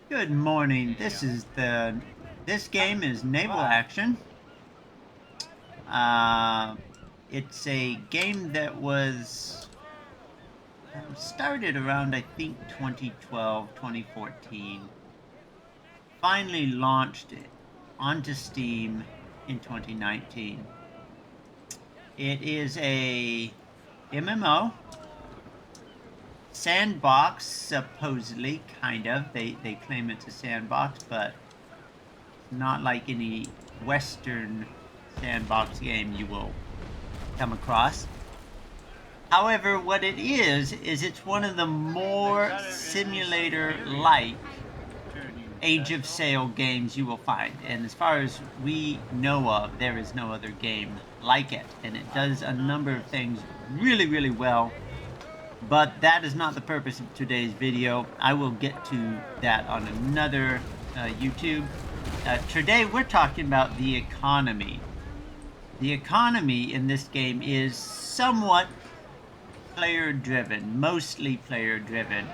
Good morning. This game is Naval Action. Uh, it's a game that was started around I think 2012, 2014. Finally launched onto Steam in 2019. It is a MMO sandbox, supposedly, kind of. They claim it's a sandbox, but not like any Western sandbox game you will come across. However, what it is it's one of the more simulator-like Age of Sail games you will find. And as far as we know of, there is no other game like it. And it does a number of things really, really well. But that is not the purpose of today's video. I will get to that on another YouTube. Today we're talking about the economy. The economy in this game is somewhat player driven, mostly player driven.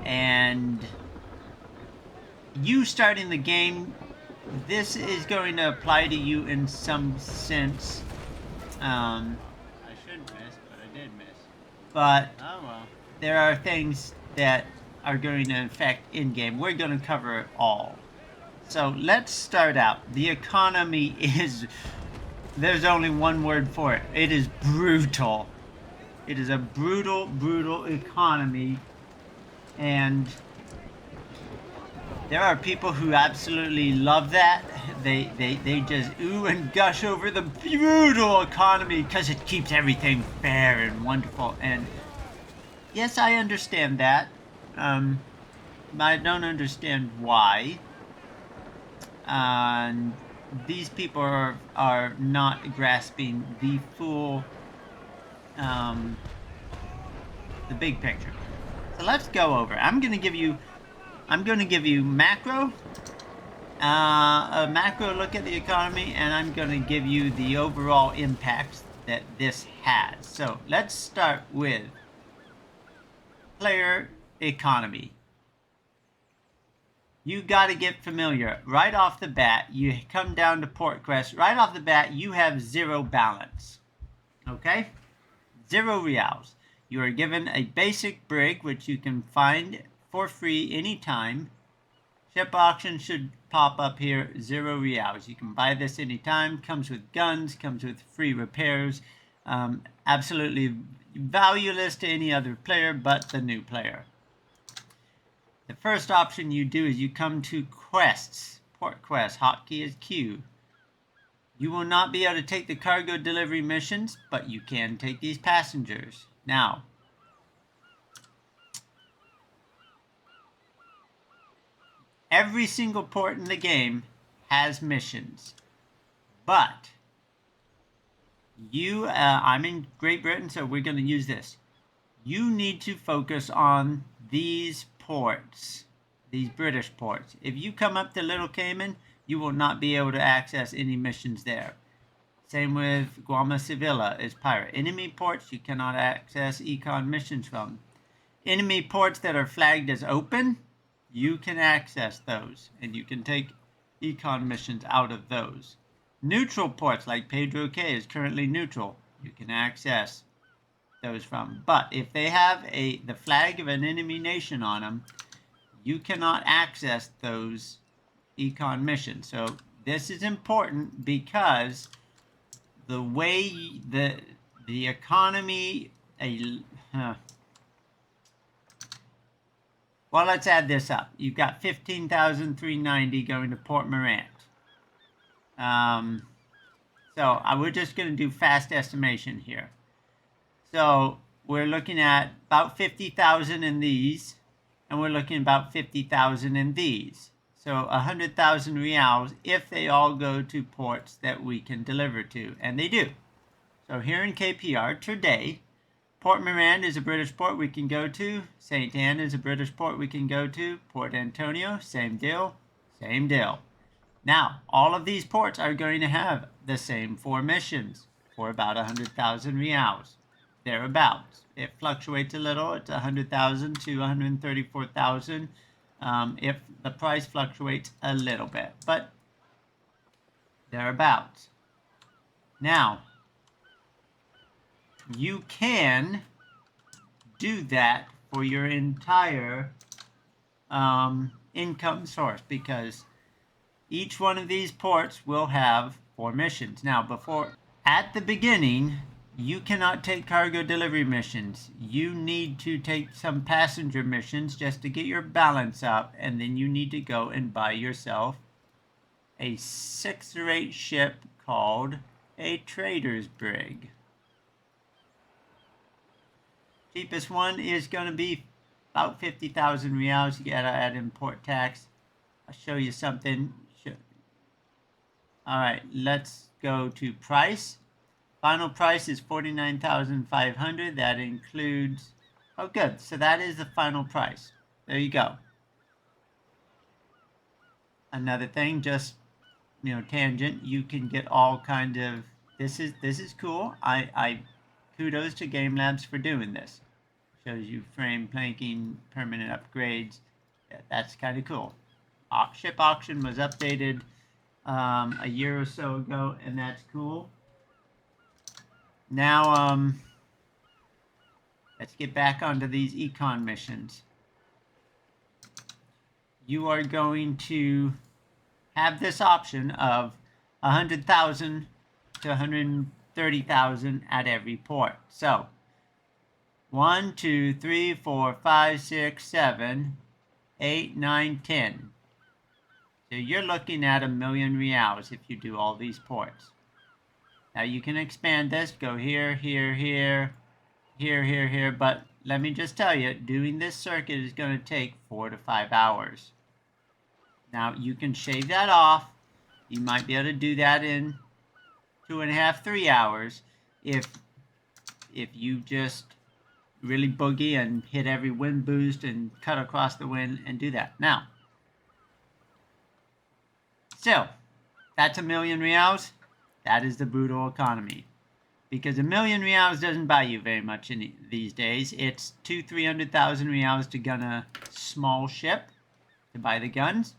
And you starting the game, this is going to apply to you in some sense. I shouldn't miss, but I did miss. But oh well. There are things that are going to affect in-game. We're going to cover it all. So let's start out. The economy is, there's only one word for it. It is brutal. It is a brutal, brutal economy. And there are people who absolutely love that. They just ooh and gush over the brutal economy because it keeps everything fair and wonderful. And yes, I understand that. But I don't understand why. And these people are not grasping the full, the big picture. So let's go over. I'm going to give you macro, a macro look at the economy, and I'm going to give you the overall impacts that this has. So let's start with player economy. You got to get familiar right off the bat. You come down to port quest right off the bat. You have 0 balance. Okay, 0 reals. You are given a basic brig, which you can find for free anytime. Ship auction should pop up here, 0 reals. You can buy this anytime. Comes with guns, comes with free repairs. Absolutely valueless to any other player but the new player. The first option you do is you come to quests. Port quest, hotkey is Q. You will not be able to take the cargo delivery missions, but you can take these passengers. Now, every single port in the game has missions, but I'm in Great Britain, so we're going to use this. You need to focus on these ports, these British ports. If you come up to Little Cayman, you will not be able to access any missions there. Same with Guama Sevilla is pirate. Enemy ports you cannot access econ missions from. Enemy ports that are flagged as open, you can access those, and you can take econ missions out of those. Neutral ports like Pedro K is currently neutral. You can access those from. But if they have the flag of an enemy nation on them, you cannot access those econ missions. So this is important because the way the economy well, let's add this up. You've got 15,390 going to Port Morant. So we're just going to do fast estimation here. So we're looking at about 50,000 in these, and we're looking at about 50,000 in these. So 100,000 reals if they all go to ports that we can deliver to, and they do. So here in KPR today, Port Morant is a British port we can go to. St. Anne is a British port we can go to. Port Antonio, same deal, same deal. Now, all of these ports are going to have the same 4 missions for about 100,000 reals, thereabouts. It fluctuates a little. It's 100,000 to 134,000. if the price fluctuates a little bit, but thereabouts. Now, you can do that for your entire income source, because each one of these ports will have 4 missions. Now, at the beginning, you cannot take cargo delivery missions. You need to take some passenger missions just to get your balance up, and then you need to go and buy yourself a 6 or 8 ship called a trader's brig. Cheapest one is going to be about 50,000 reals. You gotta add import tax. I'll show you something. All right, let's go to price. Final price is 49,500. That includes, oh good, so that is the final price. There you go. Another thing, just, tangent, you can get all kind of, this is cool. I kudos to Game Labs for doing this. Shows you frame, planking, permanent upgrades. Yeah, that's kind of cool. Ship auction was updated a year or so ago, and that's cool. Now, let's get back onto these econ missions. You are going to have this option of 100,000 to 130,000 at every port. So, 1, 2, 3, 4, 5, 6, 7, 8, 9, 10. So you're looking at 1,000,000 reals if you do all these ports. Now you can expand this, go here, here, here, here, here, here, but let me just tell you, doing this circuit is going to take 4 to 5 hours. Now you can shave that off. You might be able to do that in 2.5, 3 hours if you just really boogie and hit every wind boost and cut across the wind and do that. Now, still, that's 1,000,000 reals. That is the brutal economy. Because 1,000,000 reals doesn't buy you very much these days. It's 200,000 to 300,000 reals to gun a small ship to buy the guns.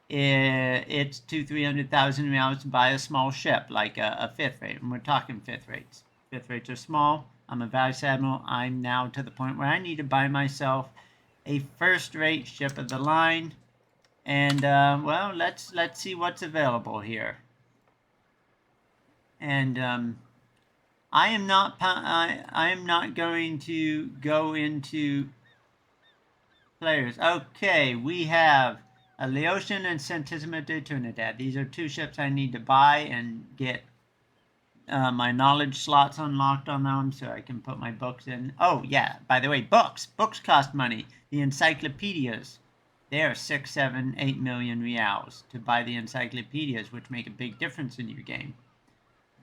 It's 200,000 to 300,000 reals to buy a small ship, like a 5th rate. And we're talking 5th rates. 5th rates are small. I'm a vice admiral. I'm now to the point where I need to buy myself a 1st rate ship of the line. And well, let's see what's available here. And I am not going to go into players. Okay, we have a Laotian and Centissima de Trinidad. These are 2 ships I need to buy and get my knowledge slots unlocked on them so I can put my books in. Oh yeah, by the way, books cost money. The encyclopedias, they are 6, 7, 8 million reals to buy the encyclopedias, which make a big difference in your game.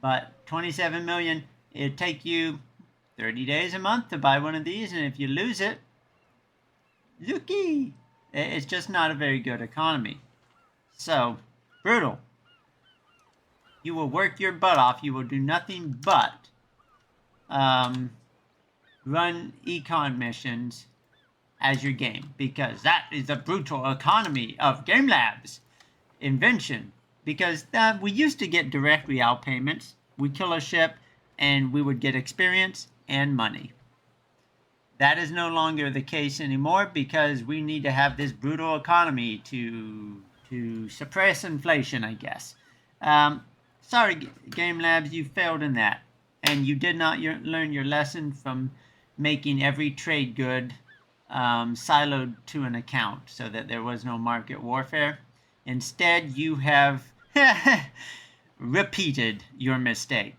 But 27 million, it'd take you 30 days a month to buy one of these, and if you lose it, looky, it's just not a very good economy. So, brutal. You will work your butt off. You will do nothing but run econ missions as your game, because that is the brutal economy of Game Labs invention. Because we used to get direct real payments. We kill a ship and we would get experience and money. That is no longer the case anymore, because we need to have this brutal economy to suppress inflation, I guess. Sorry, Game Labs, you failed in that. And you did not learn your lesson from making every trade good siloed to an account so that there was no market warfare. Instead, you have repeated your mistake.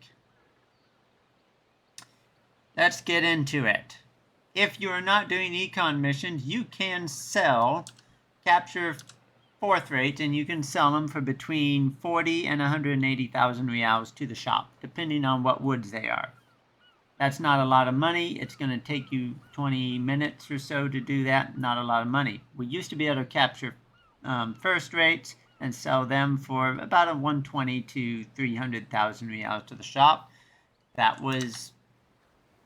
Let's get into it. If you are not doing econ missions, you can capture 4th rate, and you can sell them for between 40 and 180,000 reals to the shop, depending on what woods they are. That's not a lot of money. It's going to take you 20 minutes or so to do that. Not a lot of money. We used to be able to capture 1st rates and sell them for about 120 to 300,000 reals to the shop. That was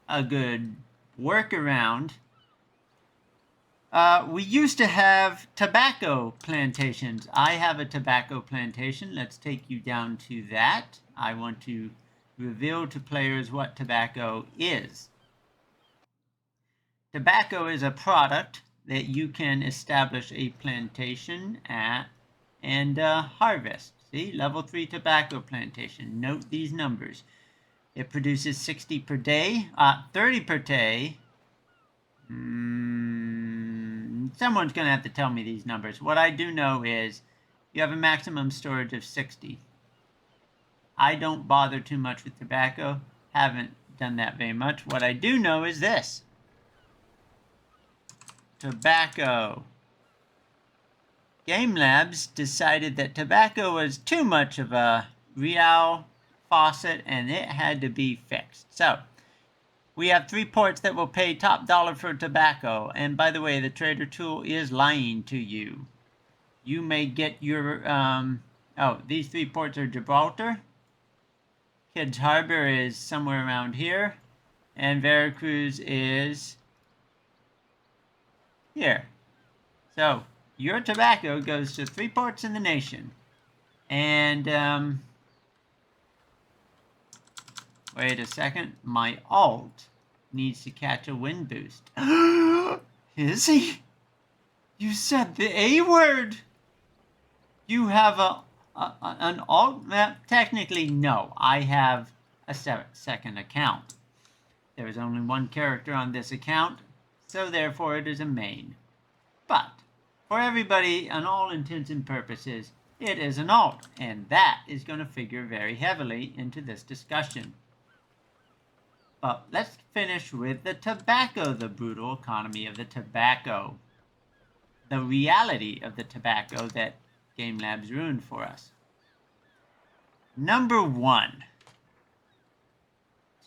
a good workaround We used to have tobacco plantations. I have a tobacco plantation. Let's take you down to that. I want to reveal to players what tobacco is. Tobacco is a product that you can establish a plantation at and harvest. See, level 3 tobacco plantation. Note these numbers. It produces 60 per day, 30 per day. Someone's going to have to tell me these numbers. What I do know is you have a maximum storage of 60. I don't bother too much with tobacco. Haven't done that very much. What I do know is this. Tobacco. Game Labs decided that tobacco was too much of a real faucet and it had to be fixed. So, we have 3 ports that will pay top dollar for tobacco. And by the way, the trader tool is lying to you. You may get your, these 3 ports are Gibraltar. Kids Harbor is somewhere around here. And Veracruz is here. So, your tobacco goes to 3 ports in the nation. And, wait a second. My alt needs to catch a wind boost. Is he? You said the A word. You have an alt map? Technically, no. I have a second account. There is only 1 character on this account, so therefore it is a main. But for everybody, on all intents and purposes, it is an alt, and that is going to figure very heavily into this discussion. But let's finish with the tobacco, the brutal economy of the tobacco. The reality of the tobacco that Game Labs ruined for us. Number 1.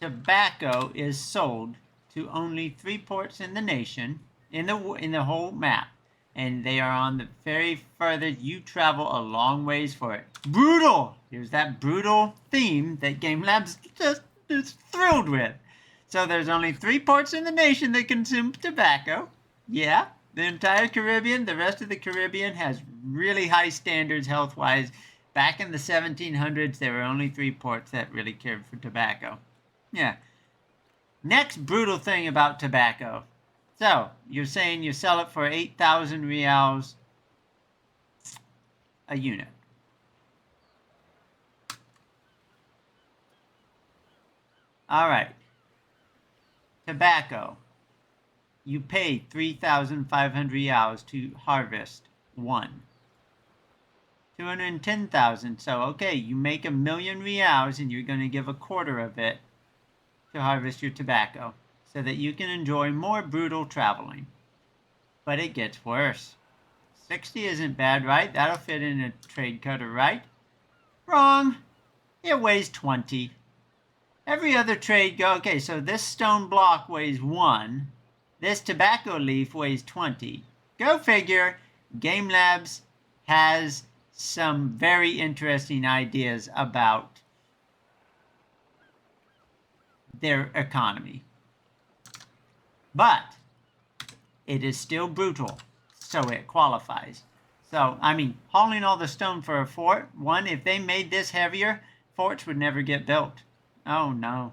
Tobacco is sold to only 3 ports in the nation, in the whole map. And they are on the very furthest. You travel a long ways for it. Brutal! Here's that brutal theme that Game Labs just is thrilled with. So there's only 3 ports in the nation that consume tobacco. Yeah, the entire Caribbean, the rest of the Caribbean has really high standards health-wise. Back in the 1700s, there were only 3 ports that really cared for tobacco. Yeah. Next brutal thing about tobacco. So, you're saying you sell it for 8,000 reals a unit. All right. Tobacco. You pay 3,500 reals to harvest 1. 210,000. So, okay, you make 1,000,000 reals and you're going to give a quarter of it to harvest your tobacco so that you can enjoy more brutal traveling. But it gets worse. 60 isn't bad, right? That'll fit in a trade cutter, right? Wrong. It weighs 20. Every other trade okay, so this stone block weighs 1. This tobacco leaf weighs 20. Go figure, Game Labs has some very interesting ideas about their economy. But it is still brutal, so it qualifies. So, I mean, hauling all the stone for a fort, if they made this heavier, forts would never get built. Oh, no.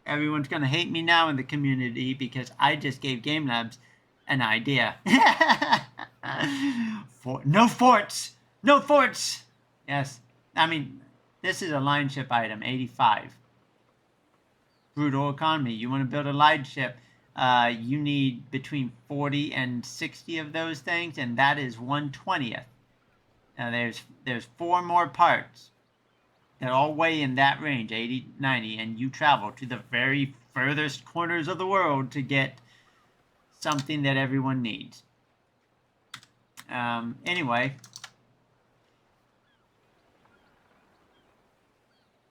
Everyone's going to hate me now in the community because I just gave Game Labs an idea. No forts! No forts! Yes. I mean, this is a line ship item, 85. Brutal economy. You want to build a line ship, you need between 40 and 60 of those things, and that is 1/20th. Now, there's 4 more parts that all weigh in that range, 80, 90, and you travel to the very furthest corners of the world to get something that everyone needs. Anyway,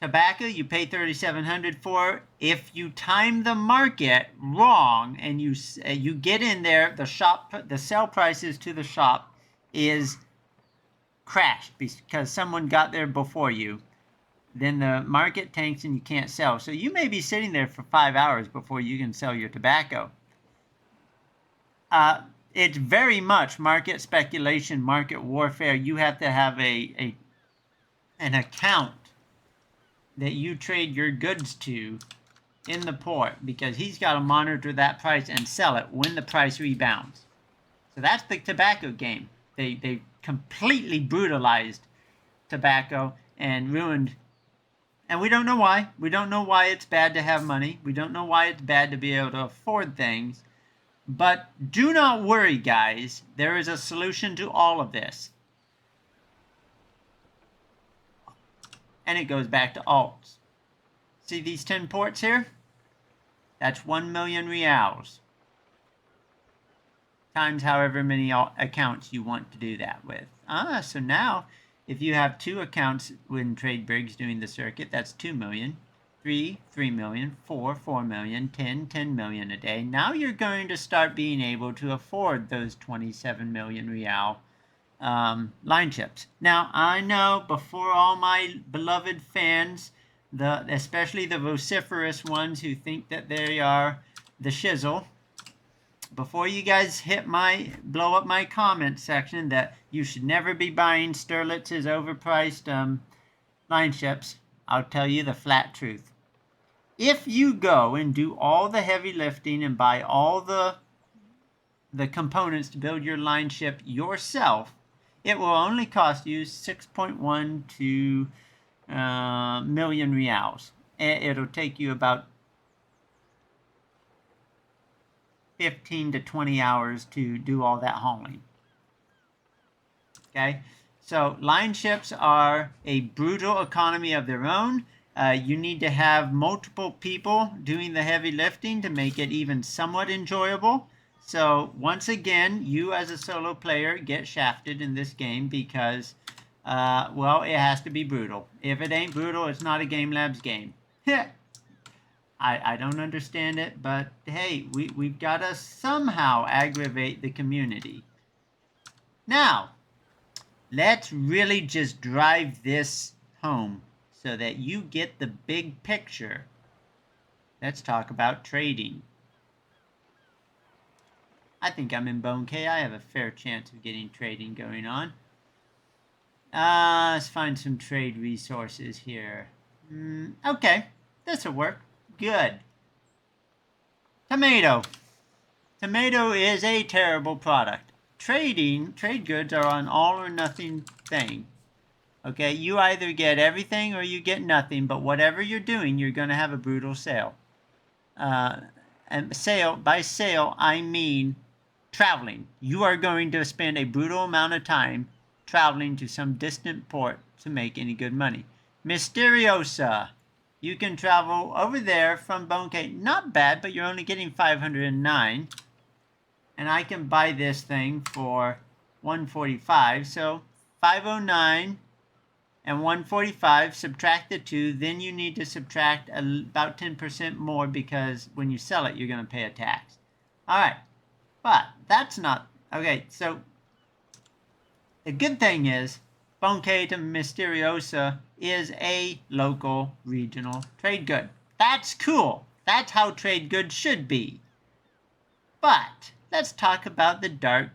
tobacco you pay 3,700 for. If you time the market wrong and you get in there, the sell prices to the shop is crashed because someone got there before you. Then the market tanks and you can't sell. So you may be sitting there for 5 hours before you can sell your tobacco. it's very much market speculation, market warfare. You have to have an account that you trade your goods to in the port, because he's got to monitor that price and sell it when the price rebounds. So that's the tobacco game. They completely brutalized tobacco and ruined. And we don't know why. We don't know why it's bad to have money. We don't know why it's bad to be able to afford things. But do not worry, guys. There is a solution to all of this. And it goes back to alts. See these 10 ports here? That's 1 million reals. Times however many accounts you want to do that with. So now, if you have 2 accounts when TradeBrigs doing the circuit, that's 2 million. 3 million, 4 million, 10 million a day. Now you're going to start being able to afford those 27 million real line chips. Now, I know before all my beloved fans, especially the vociferous ones who think that they are the shizzle, before you guys blow up my comment section that you should never be buying Sterlitz's overpriced line chips, I'll tell you the flat truth. If you go and do all the heavy lifting and buy all the components to build your line chip yourself, it will only cost you 6.12 million reals. It'll take you about 15 to 20 hours to do all that hauling. Okay, so line chips are a brutal economy of their own. You need to have multiple people doing the heavy lifting to make it even somewhat enjoyable. So once again, you as a solo player get shafted in this game because, well, it has to be brutal. If it ain't brutal, it's not a Game Labs game. I don't understand it, but hey, we've got to somehow aggravate the community. Now, let's really just drive this home so that you get the big picture. Let's talk about trading. I think I'm in Bone K. I have a fair chance of getting trading going on. Let's find some trade resources here. Okay, this will work. Good. Tomato. Tomato is a terrible product. Trade goods are an all or nothing thing. Okay, you either get everything or you get nothing, but whatever you're doing, you're going to have a brutal sale. And by sale, I mean traveling. You are going to spend a brutal amount of time traveling to some distant port to make any good money. Mysteriosa. You can travel over there from Bone K. Not bad, but you're only getting 509. And I can buy this thing for 145. So 509 and 145, subtract the 2. Then you need to subtract about 10% more because when you sell it, you're going to pay a tax. All right. But that's not... Okay, so the good thing is Bone K to Mysteriosa is a local regional trade good. That's cool. That's how trade goods should be. But let's talk about the dark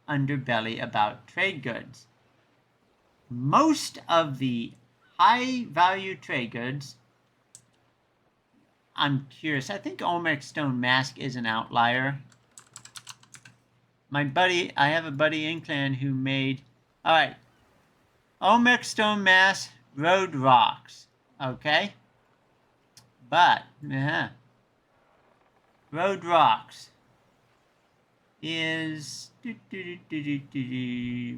underbelly about trade goods. Most of the high value trade goods, I'm curious, I think Olmec Stone Mask is an outlier. I have a buddy in clan who made, alright, Olmec Stone Mask, Road Rocks, okay? But, Road Rocks is,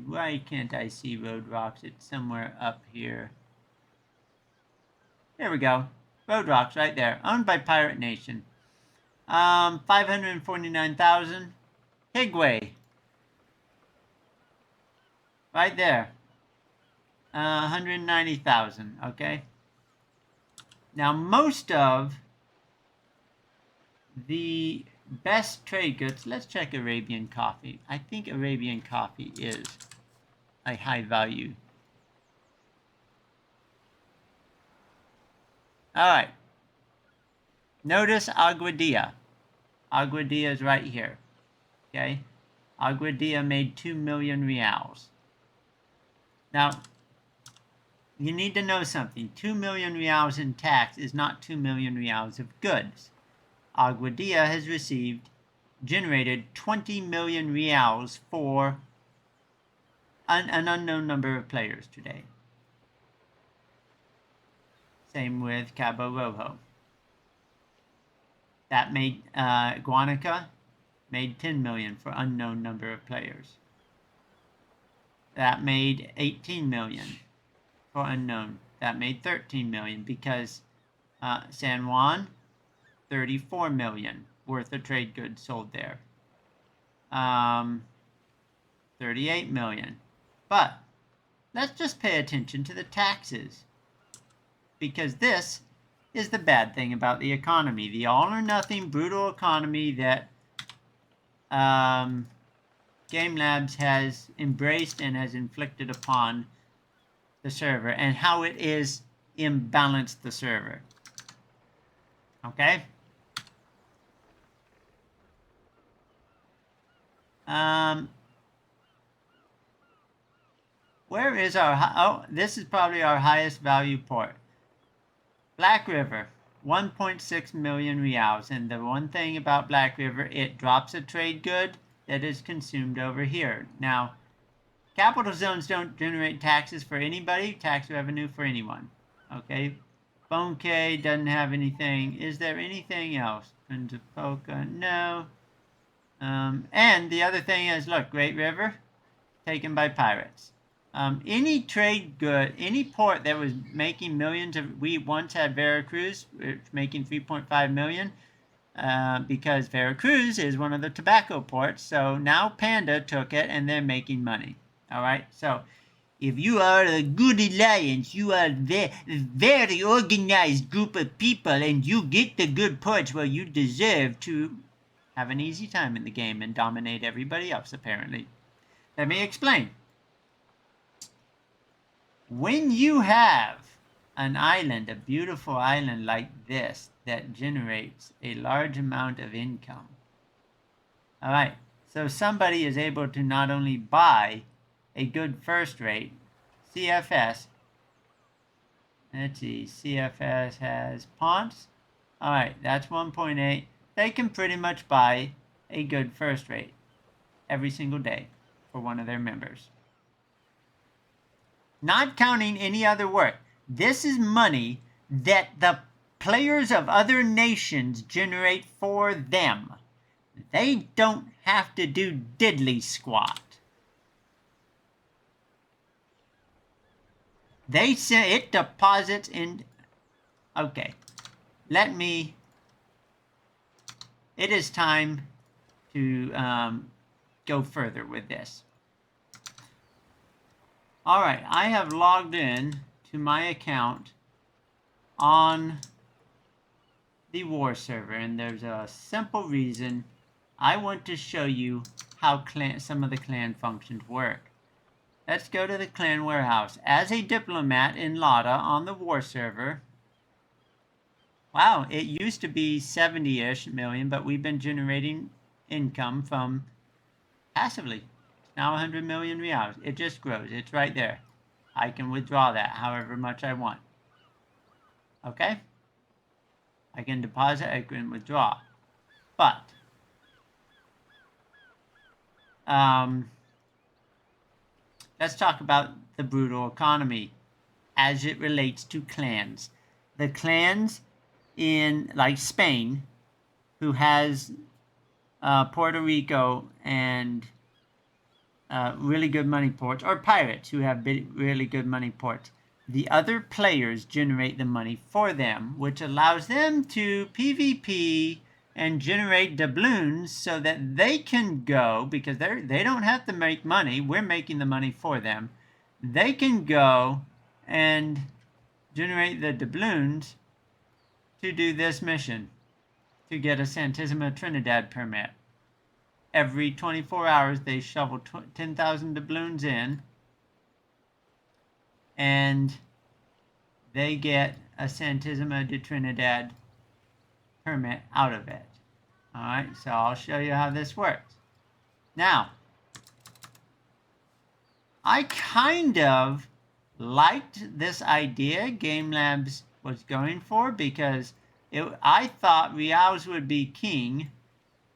why can't I see Road Rocks? It's somewhere up here. There we go. Road Rocks right there, owned by Pirate Nation. 549,000. Higway. Right there. 190,000, okay? Now, most of the best trade goods, let's check Arabian coffee. I think Arabian coffee is a high value. All right. Notice Aguadilla. Aguadilla is right here, okay? Aguadilla made 2 million reals. Now, you need to know something. 2 million reals in tax is not 2 million reals of goods. Aguadilla has generated 20 million reals for an unknown number of players today. Same with Cabo Rojo. That made Guanica made 10 million for unknown number of players. That made 18 million for unknown. That made 13 million because San Juan, 34 million worth of trade goods sold there. 38 million. But let's just pay attention to the taxes, because this is the bad thing about the economy, the all-or-nothing brutal economy that Game Labs has embraced and has inflicted upon the server, and how it is imbalanced the server. Okay? Where is our... Oh, this is probably our highest value port. Black River, 1.6 million reals. And the one thing about Black River, it drops a trade good that is consumed over here. Now, capital zones don't generate taxes for anybody, tax revenue for anyone. Okay? Bone K doesn't have anything. Is there anything else? Punta Poca, no. And the other thing is, look, Great River, taken by pirates. Any trade good, any port that was making millions of, we once had Veracruz, making 3.5 million, because Veracruz is one of the tobacco ports. So now Panda took it and they're making money. All right. So if you are a good alliance, you are a very organized group of people, and you get the good ports, well, you deserve to have an easy time in the game and dominate everybody else, apparently. Let me explain. When you have an island, a beautiful island like this, that generates a large amount of income, all right, so somebody is able to not only buy a good first rate, CFS, let's see, CFS has Ponce, all right, that's 1.8, they can pretty much buy a good first rate every single day for one of their members. Not counting any other work. This is money that the players of other nations generate for them. They don't have to do diddly squat. They say it deposits in... Okay. It is time to go further with this. All right, I have logged in to my account on the war server, and there's a simple reason. I want to show you how some of the clan functions work. Let's go to the clan warehouse. As a diplomat in Lada on the war server, wow, it used to be 70-ish million, but we've been generating income from passively. Now 100 million reals. It just grows. It's right there. I can withdraw that however much I want. Okay? I can deposit, I can withdraw. But let's talk about the brutal economy as it relates to clans. The clans in, like Spain, who has Puerto Rico and really good money ports, or pirates who have really good money ports. The other players generate the money for them, which allows them to PvP and generate doubloons so that they can go, because they don't have to make money, we're making the money for them. They can go and generate the doubloons to do this mission, to get a Santissima Trinidad permit. Every 24 hours, they shovel 10,000 doubloons in, and they get a Santissima de Trinidad permit out of it. All right, so I'll show you how this works. Now, I kind of liked this idea Game Labs was going for, because I thought reals would be king,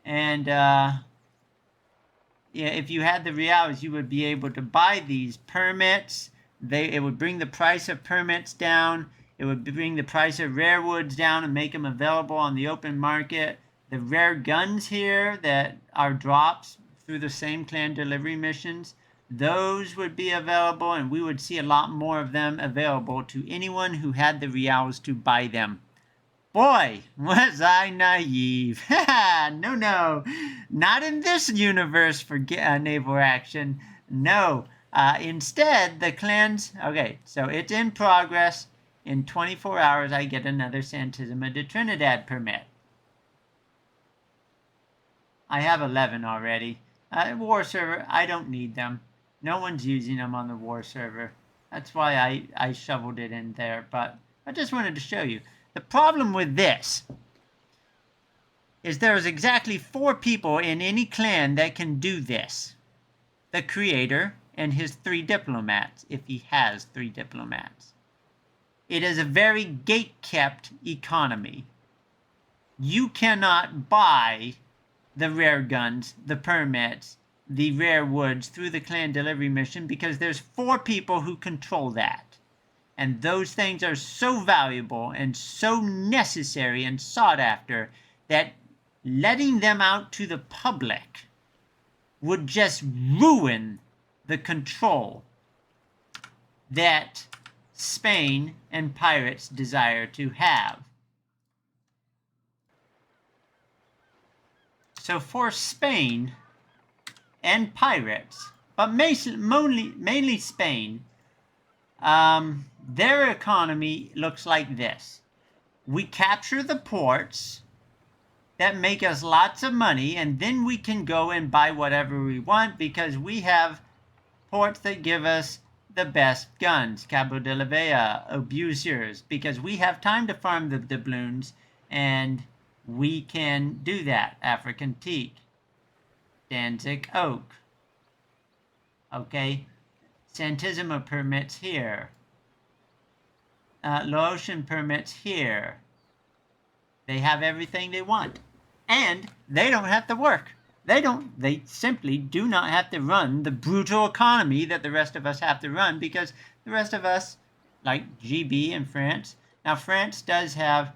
and yeah, if you had the reals, you would be able to buy these permits. It would bring the price of permits down. It would bring the price of rare woods down and make them available on the open market. The rare guns here that are drops through the same clan delivery missions, those would be available, and we would see a lot more of them available to anyone who had the reals to buy them. Boy, was I naive. No, not in this universe for naval action. No, instead, the clans, okay, so it's in progress. In 24 hours, I get another Santissima de Trinidad permit. I have 11 already. War server, I don't need them. No one's using them on the war server. That's why I shoveled it in there, but I just wanted to show you. The problem with this is there's exactly 4 people in any clan that can do this. The creator and his 3 diplomats, if he has 3 diplomats. It is a very gate-kept economy. You cannot buy the rare guns, the permits, the rare woods through the clan delivery mission because there's 4 people who control that. And those things are so valuable and so necessary and sought after that letting them out to the public would just ruin the control that Spain and pirates desire to have. So for Spain and pirates, but mainly Spain, their economy looks like this. We capture the ports that make us lots of money, and then we can go and buy whatever we want because we have ports that give us the best guns, Cabo de la Vella, abusers, because we have time to farm the doubloons, and we can do that. African teak, Danzig oak. Okay, Santissima permits here. Laotian permits here. They have everything they want. And they don't have to work. They simply do not have to run the brutal economy that the rest of us have to run, because the rest of us, like GB and France. Now, France does have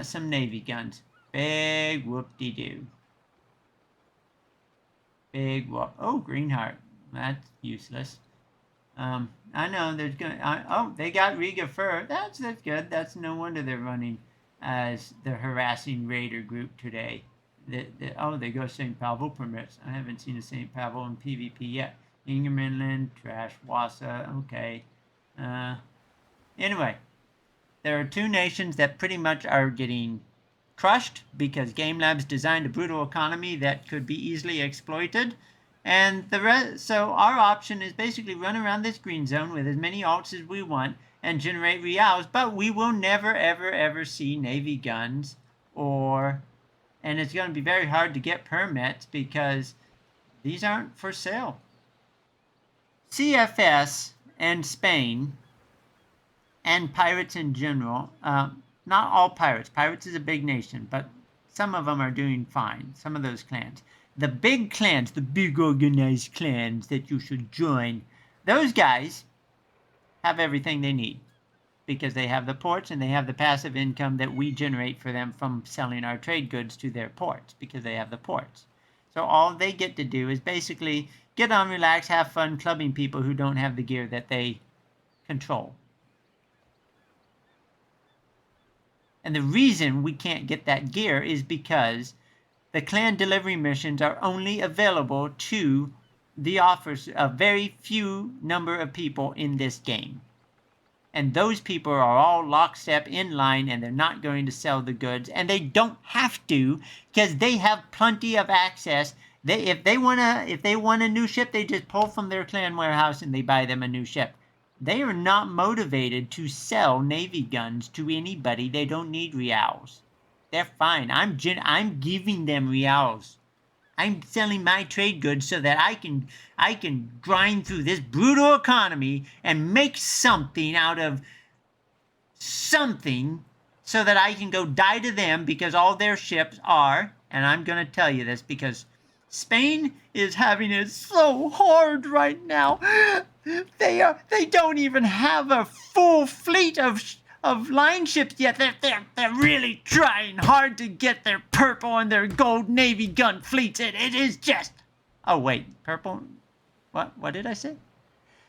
some Navy guns. Big whoop-de-doo. Big whoop. Oh, Greenheart. That's useless. I know there's gonna. Oh, they got Riga Fur. That's good. That's no wonder they're running as the harassing raider group today. Oh, they go St. Pavel permits. I haven't seen a St. Pavel in PvP yet. Ingermanland, Trash, Wassa. Okay. Anyway, there are 2 nations that pretty much are getting crushed because Game Labs designed a brutal economy that could be easily exploited. And the rest, so our option is basically run around this green zone with as many alts as we want and generate reals, but we will never, ever, ever see Navy guns, and it's going to be very hard to get permits because these aren't for sale. CFS and Spain and pirates in general, not all pirates. Pirates is a big nation, but some of them are doing fine, some of those clans. The big clans, the big organized clans that you should join, those guys have everything they need because they have the ports and they have the passive income that we generate for them from selling our trade goods to their ports because they have the ports. So all they get to do is basically get on, relax, have fun, clubbing people who don't have the gear that they control. And the reason we can't get that gear is because the clan delivery missions are only available to the offers of very few number of people in this game. And those people are all lockstep in line, and they're not going to sell the goods, and they don't have to because they have plenty of access. If they want a new ship, they just pull from their clan warehouse and they buy them a new ship. They are not motivated to sell Navy guns to anybody. They don't need reals. They're fine. I'm giving them reals. I'm selling my trade goods so that I can grind through this brutal economy and make something out of something so that I can go die to them because all their ships are, and I'm going to tell you this because Spain is having it so hard right now. They don't even have a full fleet of line ships yet. They're really trying hard to get their purple and their gold Navy gun fleets. It is just... Oh, wait. Purple? What did I say?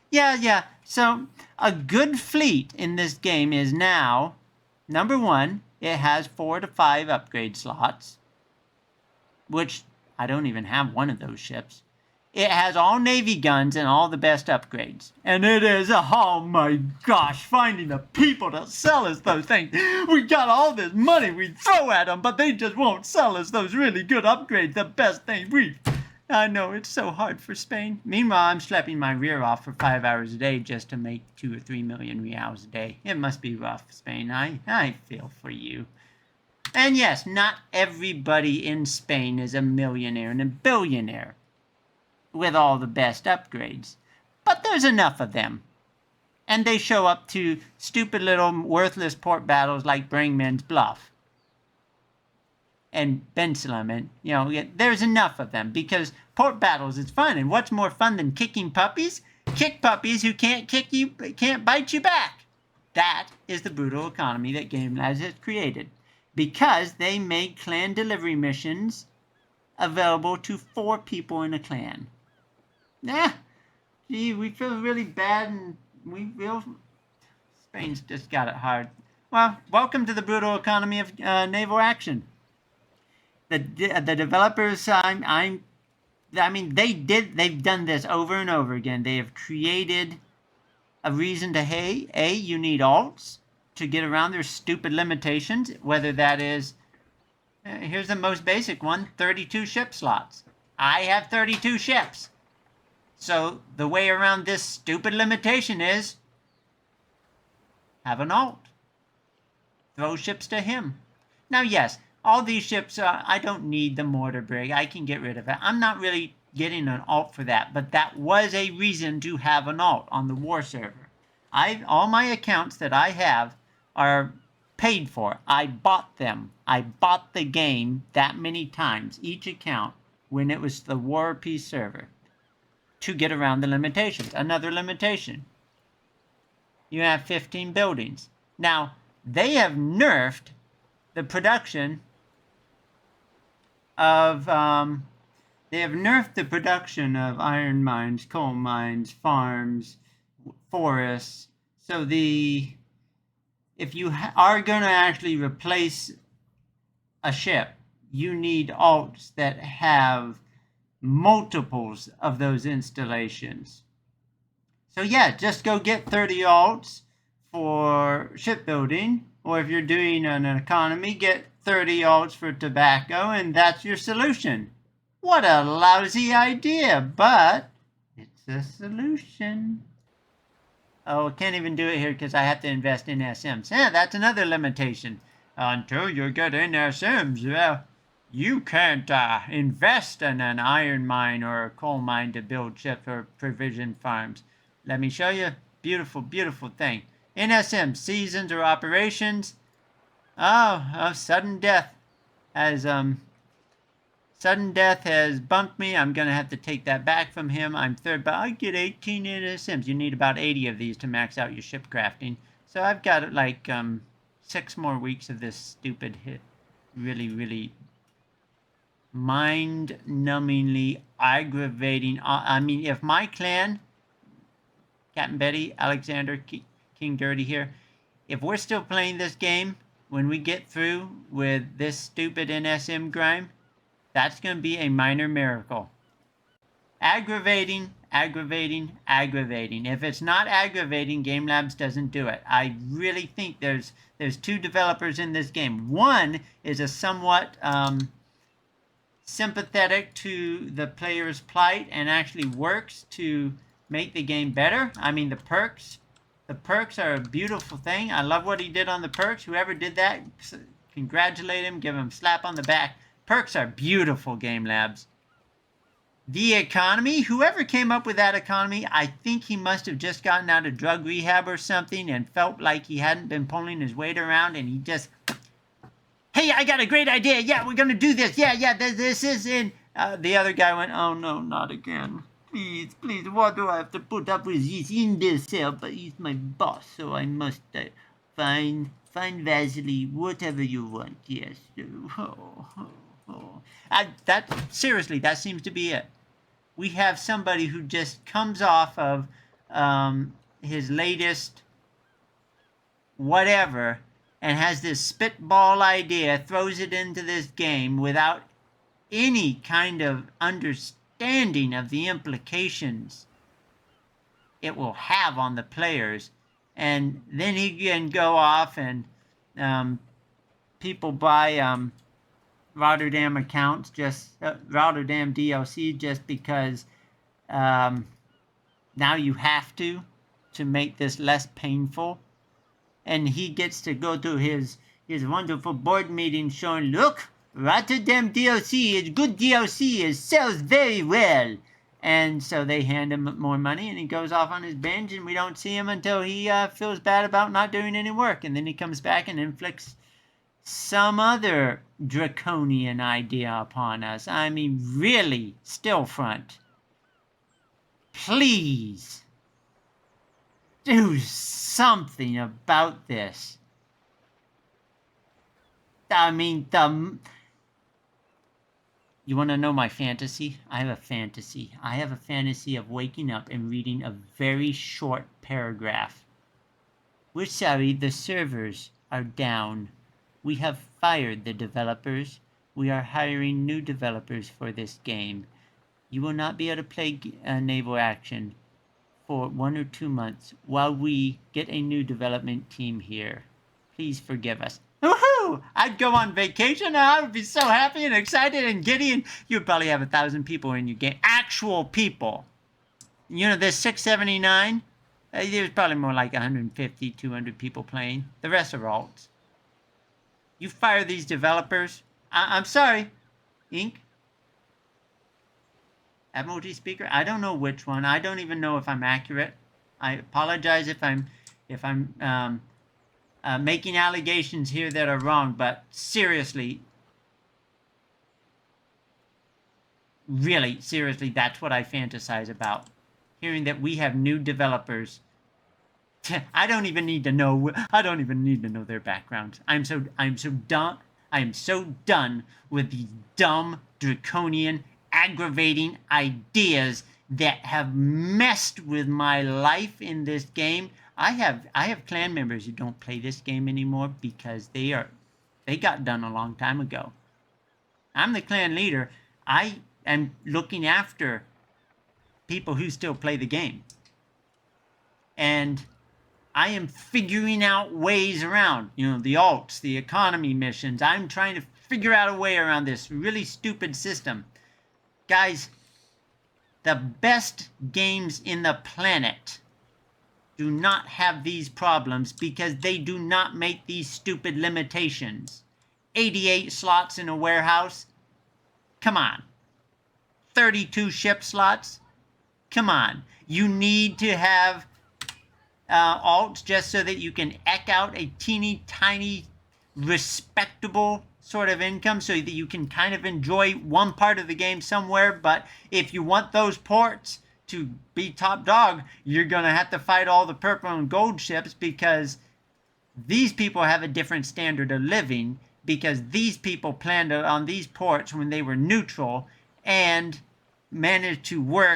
Yeah. So, a good fleet in this game is now, number one, it has 4 to 5 upgrade slots, which I don't even have one of those ships. It has all Navy guns and all the best upgrades. And it is, oh my gosh, finding the people to sell us those things. We got all this money we throw at them, but they just won't sell us those really good upgrades, the best things I know, it's so hard for Spain. Meanwhile, I'm schlepping my rear off for 5 hours a day just to make 2 or 3 million reals a day. It must be rough, Spain. I feel for you. And yes, not everybody in Spain is a millionaire and a billionaire with all the best upgrades. But there's enough of them. And they show up to stupid little worthless port battles like Bringman's Bluff and Bensalem, and there's enough of them because port battles is fun. And what's more fun than kicking puppies? Kick puppies who can't kick you, can't bite you back. That is the brutal economy that Game Labs has created because they made clan delivery missions available to 4 people in a clan. Gee, we feel really bad, and we feel Spain's just got it hard. Well, welcome to the brutal economy of Naval Action. The developers, they've done this over and over again. They have created a reason to, hey, you need alts to get around their stupid limitations, whether that is, here's the most basic one, 32 ship slots. I have 32 ships. So the way around this stupid limitation is have an alt. Throw ships to him. Now, yes, all these ships, I don't need the mortar brig. I can get rid of it. I'm not really getting an alt for that, but that was a reason to have an alt on the war server. All my accounts that I have are paid for. I bought them. I bought the game that many times, each account, when it was the War Peace server, to get around the limitations. Another limitation. You have 15 buildings. Now, they have nerfed the production of, iron mines, coal mines, farms, forests. So if you are going to actually replace a ship, you need alts that have multiples of those installations. So yeah, just go get 30 alts for shipbuilding, or if you're doing an economy, get 30 alts for tobacco, and that's your solution. What a lousy idea, but it's a solution. Oh, I can't even do it here because I have to invest in SMs. Yeah, that's another limitation. Until you get in SMs, well, you can't invest in an iron mine or a coal mine to build ships or provision farms. Let me show you. Beautiful, beautiful thing. NSM, seasons or operations. Oh, sudden death has bumped me. I'm going to have to take that back from him. I'm third, but I get 18 NSMs. You need about 80 of these to max out your ship crafting. So I've got like 6 more weeks of this stupid hit. Really, really mind-numbingly aggravating. If my clan, Captain Betty, Alexander, King Dirty here, if we're still playing this game when we get through with this stupid NSM grime, that's going to be a minor miracle. Aggravating, aggravating, aggravating. If it's not aggravating, Game Labs doesn't do it. I really think there's 2 developers in this game. One is a somewhat sympathetic to the player's plight and actually works to make the game better. The perks. The perks are a beautiful thing. I love what he did on the perks. Whoever did that, congratulate him, give him a slap on the back. Perks are beautiful, Game Labs. The economy, whoever came up with that economy, I think he must have just gotten out of drug rehab or something and felt like he hadn't been pulling his weight around, and he just, hey, I got a great idea. Yeah, we're going to do this. Yeah, this is in. The other guy went, oh, no, not again. Please, why do I have to put up with this in this cell? But he's my boss, so I must. Fine, Vasily, whatever you want. Yes. Seriously, that seems to be it. We have somebody who just comes off of his latest whatever and has this spitball idea, throws it into this game without any kind of understanding of the implications it will have on the players. And then he can go off and people buy Rotterdam accounts, just Rotterdam DLC, just because now you have to make this less painful. And he gets to go to his wonderful board meeting showing, look, Rotterdam DLC is good DLC, it sells very well. And so they hand him more money, and he goes off on his binge, and we don't see him until he feels bad about not doing any work. And then he comes back and inflicts some other draconian idea upon us. I mean, really, Stillfront, please do something about this. I mean, you want to know my fantasy? I have a fantasy. I have a fantasy of waking up and reading a very short paragraph. We're sorry, the servers are down. We have fired the developers. We are hiring new developers for this game. You will not be able to play Naval Action for 1 or 2 months while we get a new development team here. Please forgive us. Woohoo! I'd go on vacation and I would be so happy and excited and giddy, and you'd probably have 1,000 people in your game. Actual people. You know, there's 679. There's probably more like 150, 200 people playing. The rest are alts. You fire these developers. I'm sorry, Inc. Admiralty Speaker. I don't know which one. I don't even know if I'm accurate. I apologize if I'm making allegations here that are wrong. But seriously, really seriously, that's what I fantasize about. Hearing that we have new developers. I don't even need to know. I don't even need to know their backgrounds. I'm so done. I am so done with these dumb, draconian, aggravating ideas that have messed with my life in this game. I have clan members who don't play this game anymore because they got done a long time ago. I'm the clan leader. I am looking after people who still play the game. And I am figuring out ways around, you know, the alts, the economy missions. I'm trying to figure out a way around this really stupid system. Guys, the best games in the planet do not have these problems because they do not make these stupid limitations. 88 slots in a warehouse? Come on. 32 ship slots? Come on. You need to have alts just so that you can eke out a teeny tiny respectable sort of income so that you can kind of enjoy one part of the game somewhere. But if you want those ports to be top dog, you're going to have to fight all the purple and gold ships because these people have a different standard of living, because these people planned on these ports when they were neutral and managed to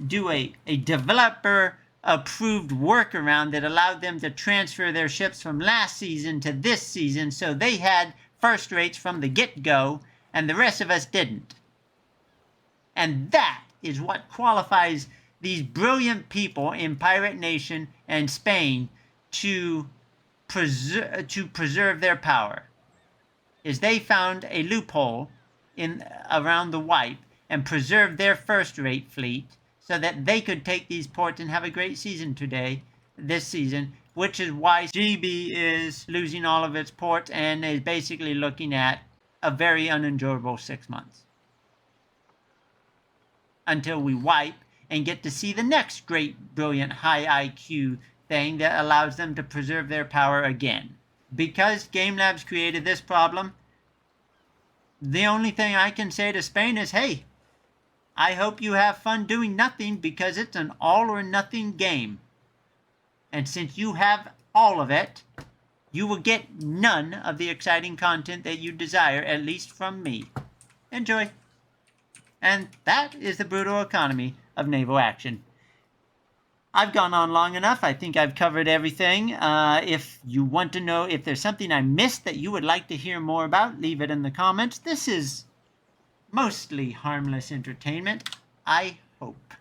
do a developer approved workaround that allowed them to transfer their ships from last season to this season, so they had first rates from the get-go and the rest of us didn't. And that is what qualifies these brilliant people in Pirate Nation and Spain to preserve their power, is they found a loophole around the wipe and preserved their first-rate fleet so that they could take these ports and have a great season this season, which is why GB is losing all of its ports and is basically looking at a very unenjoyable 6 months. until we wipe and get to see the next great, brilliant, high IQ thing that allows them to preserve their power again. Because Game Labs created this problem, the only thing I can say to Spain is, hey, I hope you have fun doing nothing, because it's an all or nothing game. And since you have all of it, you will get none of the exciting content that you desire, at least from me. Enjoy. And that is the brutal economy of naval action. I've gone on long enough. I think I've covered everything. If you want to know if there's something I missed that you would like to hear more about, leave it in the comments. This is mostly harmless entertainment, I hope.